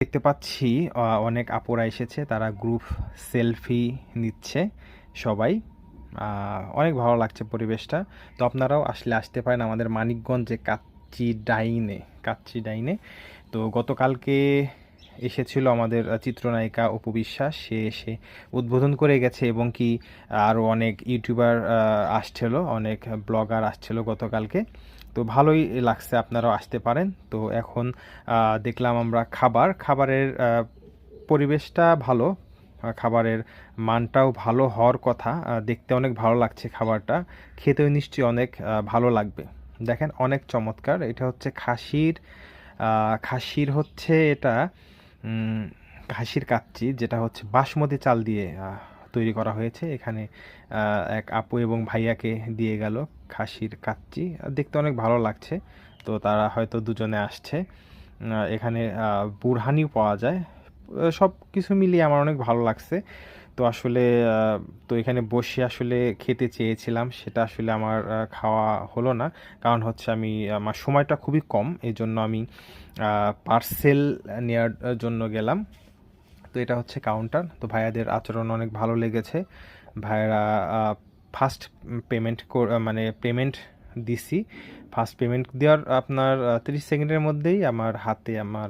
দেখতে পাচ্ছি অনেক আপুরা এসেছে, তারা গ্রুপ সেলফি নিচ্ছে সবাই। অনেক ভালো লাগছে পরিবেশটা। তো আপনারাও আসলে আসতে পারেন আমাদের মানিকগঞ্জে কাচ্চি ডাইনে। তো গতকালকে এসেছিল আমাদের চিত্রনায়িকা অপু বিশ্বাস, সে এসে উদ্বোধন করে গেছে এবং কি আরও অনেক ইউটিউবার আসছিল, অনেক ব্লগার আসছিল গতকালকে। তো ভালোই লাগছে, আপনারাও আসতে পারেন। তো এখন দেখলাম আমরা খাবারের পরিবেশটা ভালো, খাবারের মানটাও ভালো হওয়ার কথা। দেখতে অনেক ভালো লাগছে খাবারটা, খেতেও নিশ্চয়ই অনেক ভালো লাগবে। দেখেন অনেক চমৎকার। এটা হচ্ছে খাসির হচ্ছে এটা খাসির কাচ্চি, যেটা হচ্ছে বাসমতি চাল দিয়ে তৈরি করা হয়েছে। এখানে এক আপু এবং ভাইয়াকে দিয়ে গেল খাসির কাচ্চি। দেখতে অনেক ভালো লাগছে। তো তারা হয়তো দুজনে আসছে। এখানে বুরহানিও পাওয়া যায়। সব কিছু মিলিয়ে আমার অনেক ভালো লাগছে। তো আসলে তো এখানে বসে আসলে খেতে চেয়েছিলাম, সেটা আসলে আমার খাওয়া হলো না। কারণ হচ্ছে আমার সময়টা খুবই কম, এই জন্য আমি পার্সেল নেওয়ার জন্য গেলাম। তো এটা হচ্ছে কাউন্টার। তো ভাইয়াদের আচরণ অনেক ভালো লেগেছে। ভাইয়ারা ফার্স্ট পেমেন্ট দিছি। ফার্স্ট পেমেন্ট দেওয়ার আপনার 30 সেকেন্ডের মধ্যেই আমার হাতে আমার